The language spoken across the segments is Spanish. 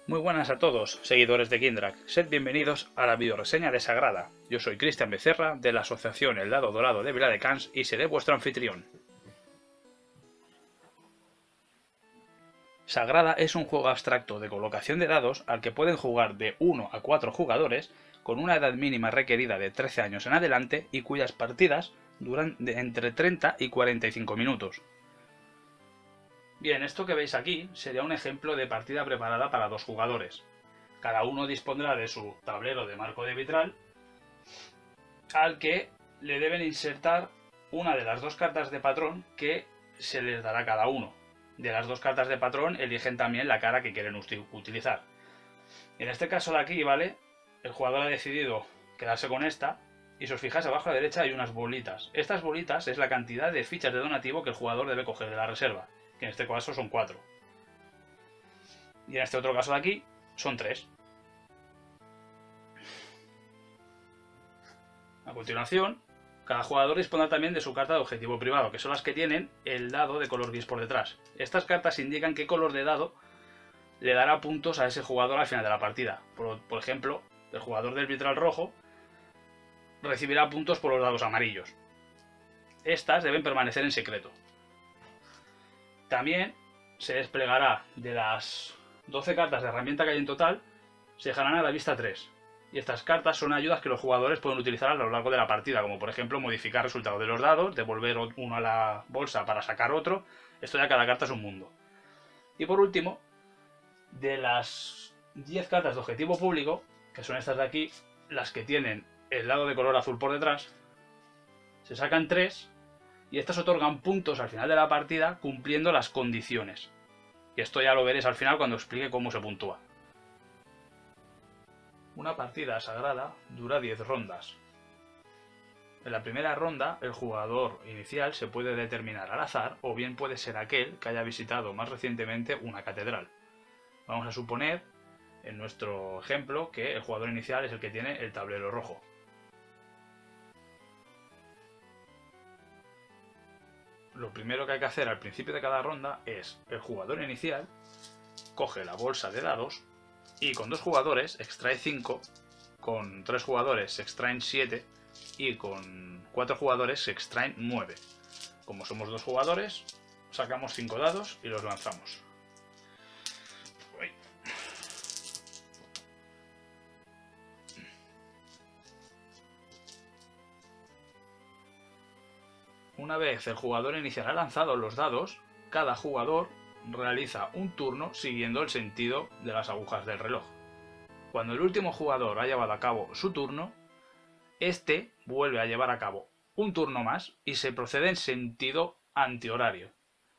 Muy buenas a todos, seguidores de Kindrak. Sed bienvenidos a la videoreseña de Sagrada. Yo soy Cristian Becerra, de la asociación El Dado Dorado de Viladecans, y seré vuestro anfitrión. Sagrada es un juego abstracto de colocación de dados al que pueden jugar de 1 a 4 jugadores, con una edad mínima requerida de 13 años en adelante y cuyas partidas duran de entre 30 y 45 minutos. Bien, esto que veis aquí sería un ejemplo de partida preparada para 2 jugadores. Cada uno dispondrá de su tablero de marco de vitral, al que le deben insertar una de las 2 cartas de patrón que se les dará a cada uno. De las 2 cartas de patrón eligen también la cara que quieren utilizar. En este caso de aquí, ¿vale? El jugador ha decidido quedarse con esta, y si os fijáis abajo a la derecha hay unas bolitas. Estas bolitas es la cantidad de fichas de donativo que el jugador debe coger de la reserva, que en este caso son 4. Y en este otro caso de aquí son 3. A continuación, cada jugador dispondrá también de su carta de objetivo privado, que son las que tienen el dado de color gris por detrás. Estas cartas indican qué color de dado le dará puntos a ese jugador al final de la partida. Por ejemplo, el jugador del vitral rojo recibirá puntos por los dados amarillos. Estas deben permanecer en secreto. También se desplegará de las 12 cartas de herramienta que hay en total, se dejarán a la vista 3. Y estas cartas son ayudas que los jugadores pueden utilizar a lo largo de la partida, como por ejemplo modificar resultados de los dados, devolver uno a la bolsa para sacar otro. Esto ya cada carta es un mundo. Y por último, de las 10 cartas de objetivo público, que son estas de aquí, las que tienen el dado de color azul por detrás, se sacan 3 y estas otorgan puntos al final de la partida cumpliendo las condiciones. Y esto ya lo veréis al final cuando explique cómo se puntúa. Una partida sagrada dura 10 rondas. En la primera ronda, el jugador inicial se puede determinar al azar, o bien puede ser aquel que haya visitado más recientemente una catedral. Vamos a suponer, en nuestro ejemplo, que el jugador inicial es el que tiene el tablero rojo. Lo primero que hay que hacer al principio de cada ronda es, el jugador inicial coge la bolsa de dados y con 2 jugadores extrae 5, con 3 jugadores se extraen 7 y con 4 jugadores se extraen 9. Como somos 2 jugadores, sacamos 5 dados y los lanzamos. Una vez el jugador inicial ha lanzado los dados, cada jugador realiza un turno siguiendo el sentido de las agujas del reloj. Cuando el último jugador ha llevado a cabo su turno, este vuelve a llevar a cabo un turno más y se procede en sentido antihorario,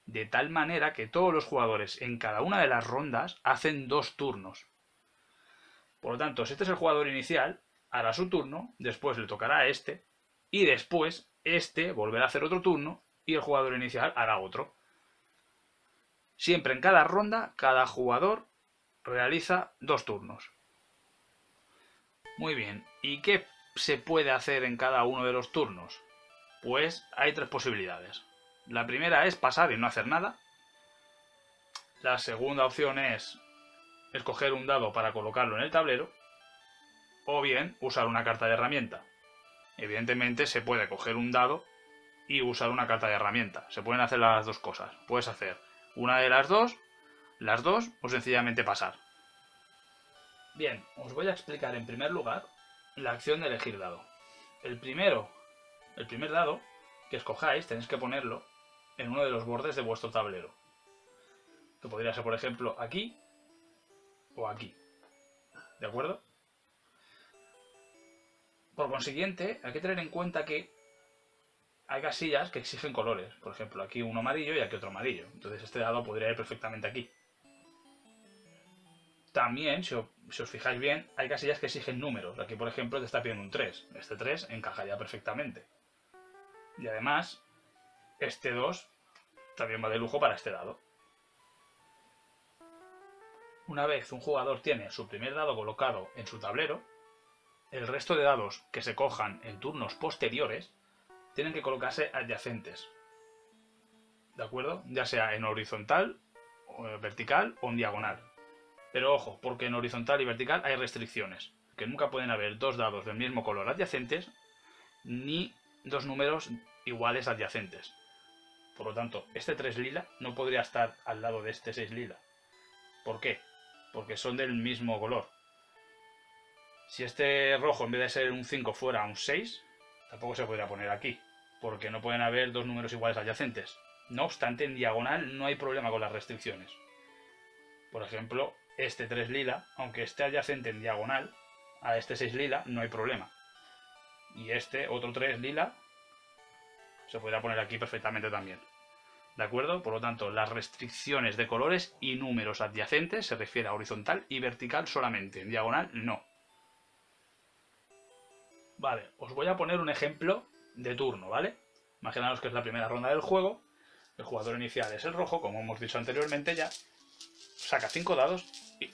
de tal manera que todos los jugadores en cada una de las rondas hacen 2 turnos. Por lo tanto, si este es el jugador inicial, hará su turno, después le tocará a este, y después este volverá a hacer otro turno y el jugador inicial hará otro. Siempre en cada ronda, cada jugador realiza 2 turnos. Muy bien, ¿y qué se puede hacer en cada uno de los turnos? Pues hay 3 posibilidades. La primera es pasar y no hacer nada. La segunda opción es escoger un dado para colocarlo en el tablero. O bien usar una carta de herramienta. Evidentemente se puede coger un dado y usar una carta de herramienta. Se pueden hacer las 2 cosas. Puedes hacer una de las dos o sencillamente pasar. Bien, os voy a explicar en primer lugar la acción de elegir dado. El primer dado que escojáis tenéis que ponerlo en uno de los bordes de vuestro tablero. Que podría ser, por ejemplo, aquí o aquí. ¿De acuerdo? Por consiguiente, hay que tener en cuenta que hay casillas que exigen colores. Por ejemplo, aquí uno amarillo y aquí otro amarillo. Entonces este dado podría ir perfectamente aquí. También, si os fijáis bien, hay casillas que exigen números. Aquí, por ejemplo, te está pidiendo un 3. Este 3 encajaría perfectamente. Y además, este 2 también va de lujo para este dado. Una vez un jugador tiene su primer dado colocado en su tablero, el resto de dados que se cojan en turnos posteriores tienen que colocarse adyacentes. ¿De acuerdo? Ya sea en horizontal, vertical o en diagonal. Pero ojo, porque en horizontal y vertical hay restricciones. Que nunca pueden haber dos dados del mismo color adyacentes, ni dos números iguales adyacentes. Por lo tanto, este 3 lila no podría estar al lado de este 6 lila. ¿Por qué? Porque son del mismo color. Si este rojo en vez de ser un 5 fuera un 6, tampoco se podría poner aquí, porque no pueden haber dos números iguales adyacentes. No obstante, en diagonal no hay problema con las restricciones. Por ejemplo, este 3 lila, aunque esté adyacente en diagonal a este 6 lila, no hay problema. Y este otro 3 lila se podría poner aquí perfectamente también. ¿De acuerdo? Por lo tanto, las restricciones de colores y números adyacentes se refiere a horizontal y vertical solamente, en diagonal no. Vale, os voy a poner un ejemplo de turno, ¿vale? Imaginaos que es la primera ronda del juego, el jugador inicial es el rojo, como hemos dicho anteriormente ya, saca 5 dados y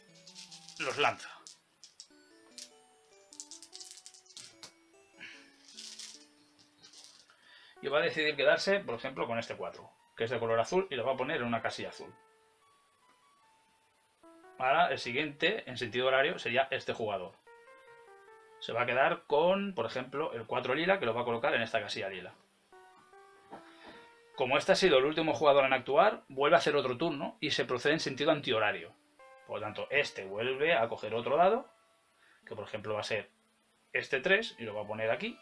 los lanza. Y va a decidir quedarse, por ejemplo, con este 4, que es de color azul, y lo va a poner en una casilla azul. Ahora, el siguiente, en sentido horario, sería este jugador. Se va a quedar con, por ejemplo, el 4 lila, que lo va a colocar en esta casilla lila. Como este ha sido el último jugador en actuar, vuelve a hacer otro turno y se procede en sentido antihorario. Por lo tanto, este vuelve a coger otro dado, que por ejemplo va a ser este 3, y lo va a poner aquí.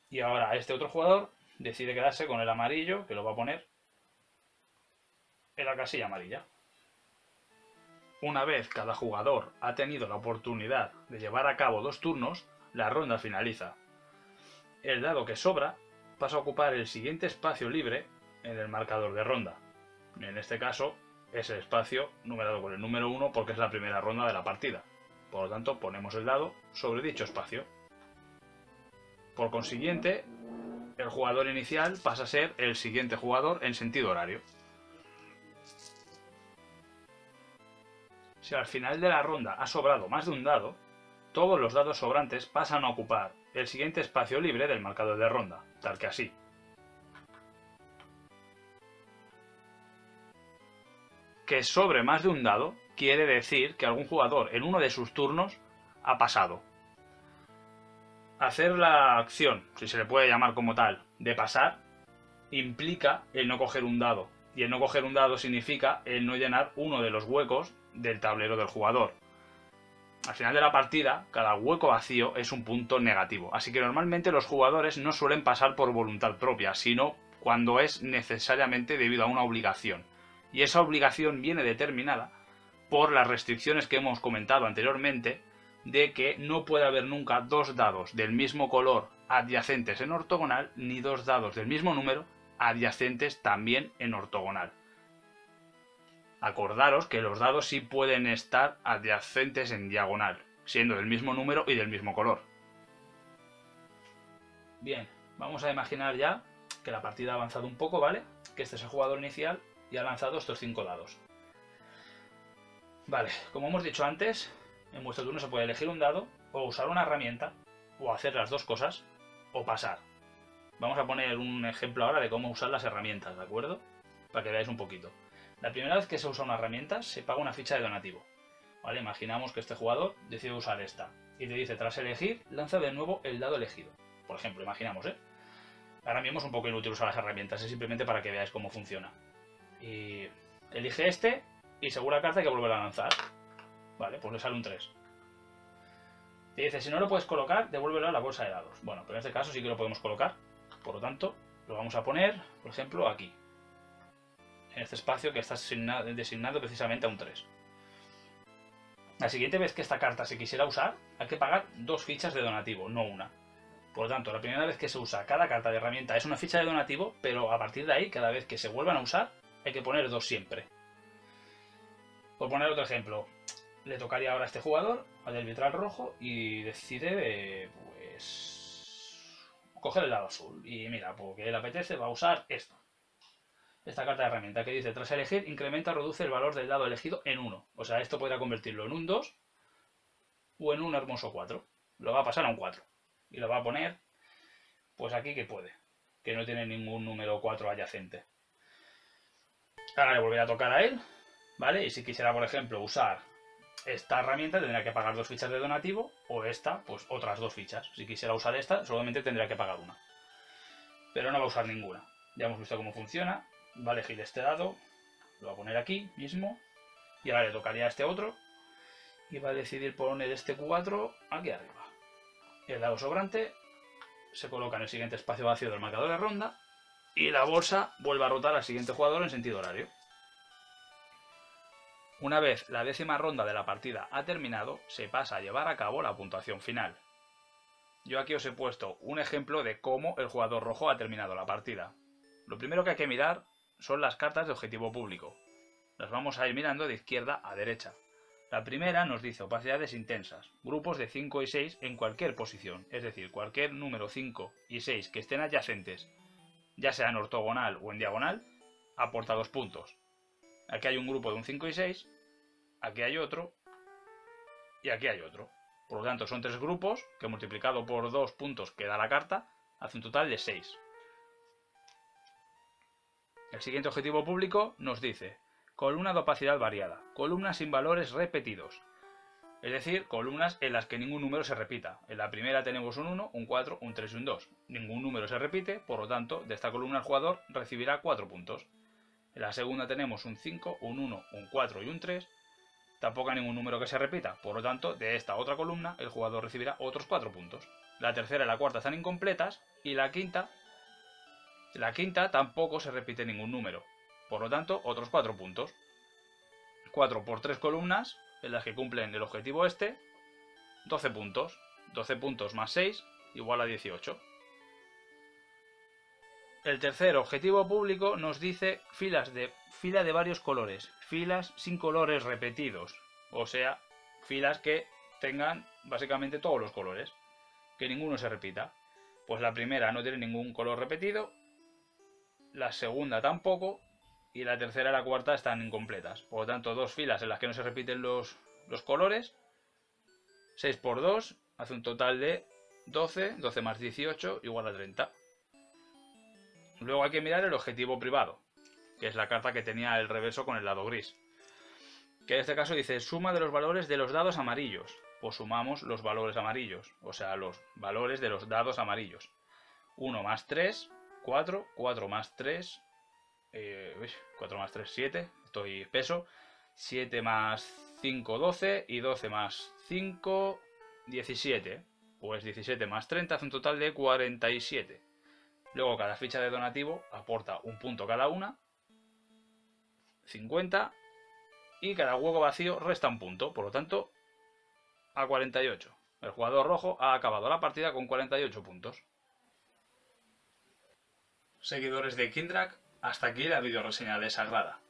Y ahora este otro jugador decide quedarse con el amarillo, que lo va a poner en la casilla amarilla. Una vez cada jugador ha tenido la oportunidad de llevar a cabo 2 turnos, la ronda finaliza. El dado que sobra pasa a ocupar el siguiente espacio libre en el marcador de ronda. En este caso es el espacio numerado con el número 1 porque es la primera ronda de la partida. Por lo tanto, ponemos el dado sobre dicho espacio. Por consiguiente, el jugador inicial pasa a ser el siguiente jugador en sentido horario. Si al final de la ronda ha sobrado más de un dado, todos los dados sobrantes pasan a ocupar el siguiente espacio libre del marcador de ronda, tal que así. Que sobre más de un dado quiere decir que algún jugador en uno de sus turnos ha pasado. Hacer la acción, si se le puede llamar como tal, de pasar, implica el no coger un dado. Y el no coger un dado significa el no llenar uno de los huecos del tablero del jugador. Al final de la partida, cada hueco vacío es un punto negativo, así que normalmente los jugadores no suelen pasar por voluntad propia, sino cuando es necesariamente debido a una obligación. Y esa obligación viene determinada por las restricciones que hemos comentado anteriormente, de que no puede haber nunca dos dados del mismo color adyacentes en ortogonal, ni dos dados del mismo número adyacentes también en ortogonal. Acordaros que los dados sí pueden estar adyacentes en diagonal, siendo del mismo número y del mismo color. Bien, vamos a imaginar ya que la partida ha avanzado un poco, ¿vale? Que este es el jugador inicial y ha lanzado estos 5 dados. Vale, como hemos dicho antes, en vuestro turno se puede elegir un dado, o usar una herramienta, o hacer las dos cosas, o pasar. Vamos a poner un ejemplo ahora de cómo usar las herramientas, ¿de acuerdo? Para que veáis un poquito. La primera vez que se usa una herramienta se paga una ficha de donativo. ¿Vale? Imaginamos que este jugador decide usar esta y te dice, tras elegir, lanza de nuevo el dado elegido. Por ejemplo, imaginamos, ¿eh? Ahora mismo es un poco inútil usar las herramientas, es simplemente para que veáis cómo funciona. Y elige este y según la carta hay que volver a lanzar. Vale, pues le sale un 3. Te dice, si no lo puedes colocar, devuélvelo a la bolsa de dados. Bueno, pero en este caso sí que lo podemos colocar. Por lo tanto, lo vamos a poner, por ejemplo, aquí. En este espacio que está designado precisamente a un 3. La siguiente vez que esta carta se quisiera usar, hay que pagar 2 fichas de donativo, no una. Por lo tanto, la primera vez que se usa cada carta de herramienta es una ficha de donativo, pero a partir de ahí, cada vez que se vuelvan a usar, hay que poner 2 siempre. Por poner otro ejemplo, le tocaría ahora a este jugador, al del vitral rojo, y decide, pues, coger el dado azul. Y mira, porque le apetece, va a usar esto. Esta carta de herramienta que dice, tras elegir, incrementa o reduce el valor del dado elegido en 1. O sea, esto podrá convertirlo en un 2 o en un hermoso 4. Lo va a pasar a un 4. Y lo va a poner, pues aquí que puede, que no tiene ningún número 4 adyacente. Ahora le volverá a tocar a él, ¿vale? Y si quisiera, por ejemplo, usar esta herramienta, tendría que pagar 2 fichas de donativo, o esta, pues otras 2 fichas. Si quisiera usar esta, solamente tendría que pagar una. Pero no va a usar ninguna. Ya hemos visto cómo funciona. Va a elegir este dado, lo va a poner aquí mismo, y ahora le tocaría a este otro, y va a decidir poner este 4 aquí arriba. El dado sobrante se coloca en el siguiente espacio vacío del marcador de ronda, y la bolsa vuelve a rotar al siguiente jugador en sentido horario. Una vez la 10ª ronda de la partida ha terminado, se pasa a llevar a cabo la puntuación final. Yo aquí os he puesto un ejemplo de cómo el jugador rojo ha terminado la partida. Lo primero que hay que mirar son las cartas de objetivo público. Las vamos a ir mirando de izquierda a derecha. La primera nos dice opacidades intensas, grupos de 5 y 6 en cualquier posición, es decir, cualquier número 5 y 6 que estén adyacentes, ya sea en ortogonal o en diagonal, aporta 2 puntos. Aquí hay un grupo de un 5 y 6, aquí hay otro y aquí hay otro. Por lo tanto, son 3 grupos que multiplicado por 2 puntos que da la carta, hace un total de 6. El siguiente objetivo público nos dice columna de opacidad variada, columnas sin valores repetidos. Es decir, columnas en las que ningún número se repita. En la primera tenemos un 1, un 4, un 3 y un 2. Ningún número se repite, por lo tanto, de esta columna el jugador recibirá 4 puntos. En la segunda tenemos un 5, un 1, un 4 y un 3. Tampoco hay ningún número que se repita, por lo tanto, de esta otra columna el jugador recibirá otros 4 puntos. La tercera y la cuarta están incompletas y la quinta tampoco se repite ningún número. Por lo tanto, otros 4 puntos. 4 por 3 columnas, en las que cumplen el objetivo este, 12 puntos. 12 puntos más 6 igual a 18. El tercer objetivo público nos dice fila de varios colores, filas sin colores repetidos, o sea, filas que tengan básicamente todos los colores, que ninguno se repita. Pues la primera no tiene ningún color repetido, la segunda tampoco, y la tercera y la cuarta están incompletas. Por lo tanto, 2 filas en las que no se repiten los colores, 6 por 2 hace un total de 12, 12 más 18 igual a 30. Luego hay que mirar el objetivo privado, que es la carta que tenía el reverso con el lado gris. Que en este caso dice suma de los valores de los dados amarillos. Pues sumamos los valores amarillos, o sea, los valores de los dados amarillos. 1 más 3, 4, 4 más 3, 4 más 3, 7, estoy espeso. 7 más 5, 12 y 12 más 5, 17. Pues 17 más 30 hace un total de 47. Luego cada ficha de donativo aporta un punto cada una, 50, y cada hueco vacío resta un punto, por lo tanto, a 48. El jugador rojo ha acabado la partida con 48 puntos. Seguidores de Kindrak, hasta aquí la videoreseña de Sagrada.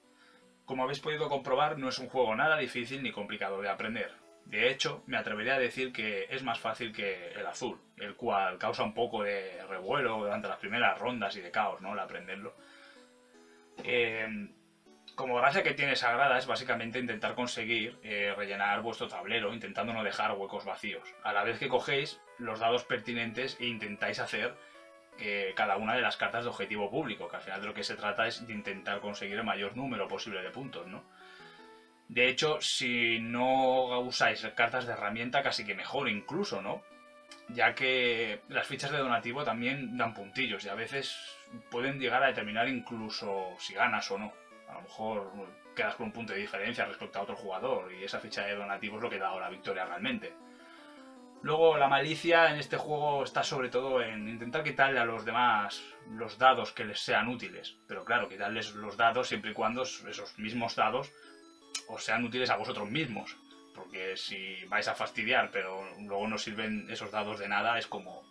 Como habéis podido comprobar, no es un juego nada difícil ni complicado de aprender. De hecho, me atrevería a decir que es más fácil que el azul, el cual causa un poco de revuelo durante las primeras rondas y de caos, ¿no?, el aprenderlo. Como gracia que tiene Sagrada es básicamente intentar conseguir rellenar vuestro tablero, intentando no dejar huecos vacíos, a la vez que cogéis los dados pertinentes e intentáis hacer cada una de las cartas de objetivo público, que al final de lo que se trata es de intentar conseguir el mayor número posible de puntos, ¿no? De hecho, si no usáis cartas de herramienta, casi que mejor incluso, ¿no? Ya que las fichas de donativo también dan puntillos y a veces pueden llegar a determinar incluso si ganas o no. A lo mejor quedas con un punto de diferencia respecto a otro jugador y esa ficha de donativo es lo que da la victoria realmente. Luego, la malicia en este juego está sobre todo en intentar quitarle a los demás los dados que les sean útiles. Pero claro, quitarles los dados siempre y cuando esos mismos dados os sean útiles a vosotros mismos. Porque si vais a fastidiar pero luego no sirven esos dados de nada, es como...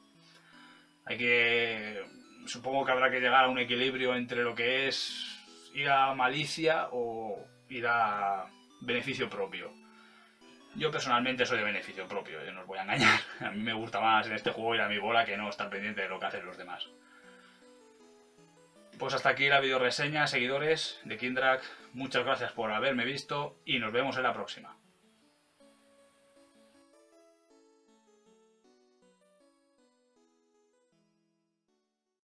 Supongo que habrá que llegar a un equilibrio entre lo que es ir a malicia o ir a beneficio propio. Yo personalmente soy de beneficio propio, no os voy a engañar. A mí me gusta más en este juego ir a mi bola que no estar pendiente de lo que hacen los demás. Pues hasta aquí la videoreseña, seguidores de Kindrak. Muchas gracias por haberme visto y nos vemos en la próxima.